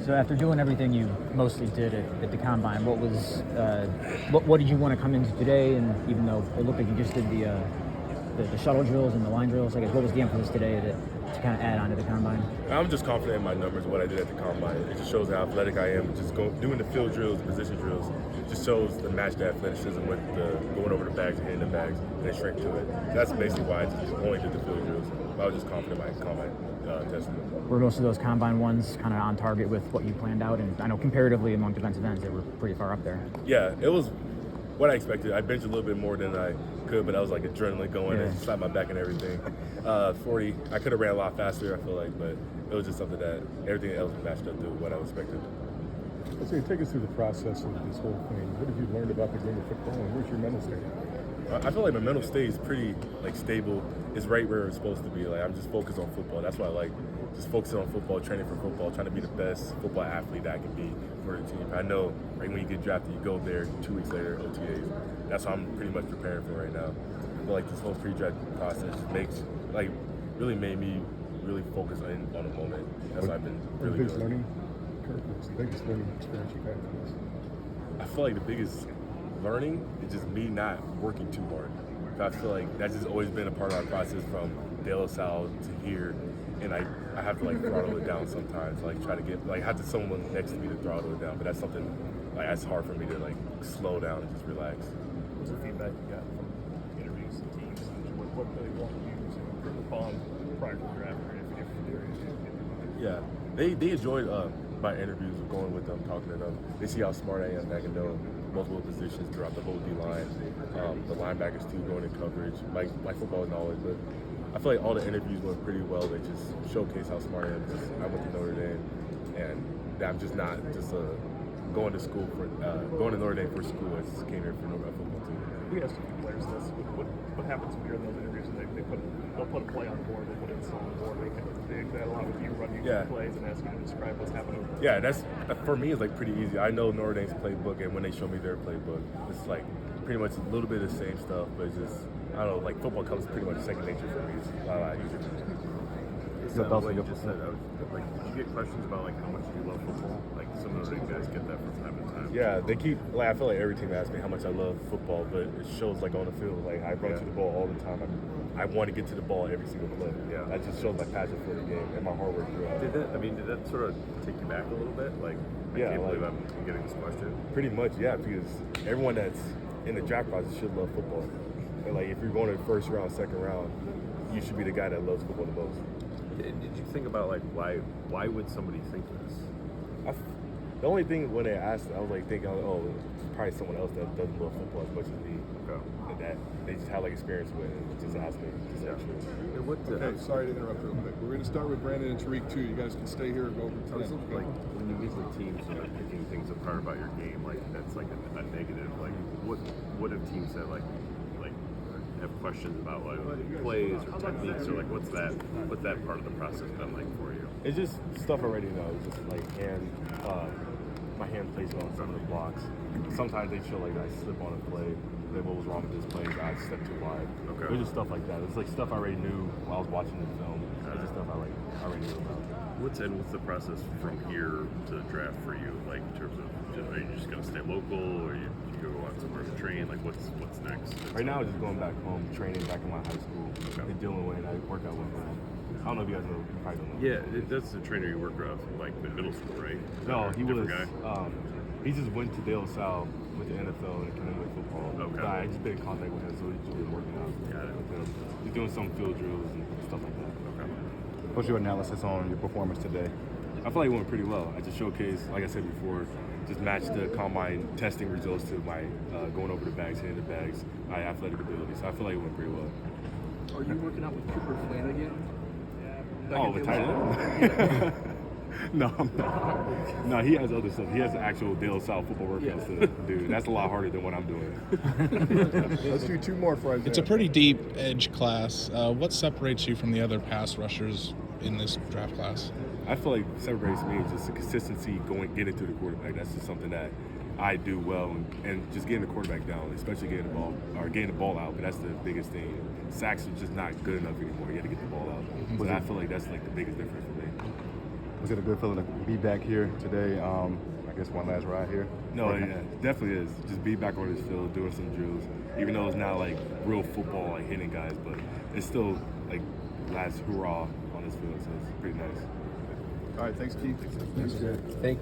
So after doing everything you mostly did at the combine, what did you want to come into today? And even though it looked like you just did the shuttle drills and the line drills, I guess what was the emphasis today to kind of add on to the combine? I'm just confident in my numbers, what I did at the combine. It just shows how athletic I am. Just doing the field drills, the position drills, just shows the match the athleticism with the going over the bags and hitting the bags and then straight to it. So that's basically why I just only did the field drills. But I was just confident in my combine testing. Were most of those combine ones kind of on target with what you planned out? And I know comparatively among defensive ends, they were pretty far up there. Yeah, it was what I expected. I benched a little bit more than I could, but I was like adrenaline going and slapped my back and everything. 40, I could have ran a lot faster, I feel like, but it was just something that everything else matched up to what I expected. So take us through the process of this whole thing. What have you learned about the game of football, and where's your mental state? I feel like my mental state is pretty stable. It's right where it's supposed to be. Like I'm just focused on football. That's why I like just focusing on football, training for football, trying to be the best football athlete that I can be for the team. I know right when you get drafted, you go there 2 weeks later, OTAs. That's what I'm pretty much preparing for right now. I feel like this whole pre-draft process just really made me really focus on the moment. That's what I've been really biggest doing. learning curve, what's the biggest learning experience you've had from this? I feel like the biggest learning is just me not working too hard. I feel like that's just always been a part of my process from De La Salle to here, and I have to throttle it down sometimes. Try to get have to someone next to me to throttle it down, but that's something that's hard for me to slow down and just relax. What's the feedback you got from interviews and teams? What they want to use to improve upon prior to the draft, or if there is? Yeah, they enjoyed my interviews of going with them, talking to them. They see how smart I am, that I can know multiple positions throughout the whole D-line. The linebackers too, going in coverage, my football knowledge. But I feel like all the interviews went pretty well. They just showcase how smart I am. I went to Notre Dame, and that I'm just not just going to Notre Dame for school. I just came here for Notre football too. We asked a few players this. What happens when you're in those interviews and they'll put a play on the board, they put it on the board, they dig that a lot with you running plays and ask you to describe what's happening. Yeah, that's for me. It's pretty easy. I know Notre Dame's playbook, and when they show me their playbook, it's pretty much a little bit of the same stuff, but it's just I don't know. Football comes pretty much second nature for me. It's a lot easier. Like you just said, did you get questions about how much you love football? Some of those guys get that from time to time. Yeah, they keep I feel like every team asks me how much I love football, but it shows on the field. I run to the ball all the time. I want to get to the ball every single play. Yeah, that just shows my passion for the game and my hard work throughout. Did that sort of take you back a little bit? I can't believe I'm getting this question. Pretty much, yeah, because everyone that's in the draft process should love football. And if you're going to the first round, second round, you should be the guy that loves football the most. Did you think about why would somebody think this? The only thing when they asked, I was thinking, it's probably someone else that doesn't love football as much as me. Okay. And that they just have experience with it and just asked me. Okay, sorry to interrupt real quick. We're going to start with Brandon and Tariq too. You guys can stay here and go over to them. When you meet with teams and are picking things apart about your game, that's a negative. What have teams said have questions about plays or techniques or what's that part of the process been like for you? It's just stuff I already know. It's just my hand placement on some of the blocks. Sometimes they feel I slip on a play. What was wrong with this play? I stepped too wide. Okay. It's just stuff like that. It's stuff I already knew while I was watching the film. It's just stuff I already knew about. What's the process from here to the draft for you? In terms of, are you just gonna stay local, or you go out somewhere to train? What's next? Right now, I'm just going back home, training back in my high school. Okay. In Dillon Wayne, I work out with him. I don't know if you guys know. You probably don't know. Yeah, that's the trainer you work with, in middle school, right? No, he was. Guy? He just went to De La Salle with the NFL and Academy football. Okay. So I just been in contact with him, so he's been working out. Got it. With him. He's doing some field drills and stuff like that. Okay. What's your analysis on your performance today? I feel like it went pretty well. I just showcased, like I said before, just matched the combine testing results to my going over the bags, hitting the bags, my athletic ability. So I feel like it went pretty well. Are you working out with Cooper Flanagan? With tight end? No, I'm not. No, he has other stuff. He has actual De La Salle football workouts to do. That's a lot harder than what I'm doing. Let's do two more for Isaiah. It's a pretty deep edge class. What separates you from the other pass rushers in this draft class? I feel like separates me is just the consistency getting to the quarterback. That's just something that I do well, and just getting the quarterback down, especially getting the ball out. But that's the biggest thing. Sacks are just not good enough anymore. You got to get the ball out. So I feel like that's the biggest difference for me. Was it a good feeling to be back here today? I guess one last ride here. No, yeah, definitely is. Just be back on this field, doing some drills. Even though it's not like real football, like hitting guys, but it's still like last hurrah on this field, so it's pretty nice. All right, thanks, Keith. Thank you.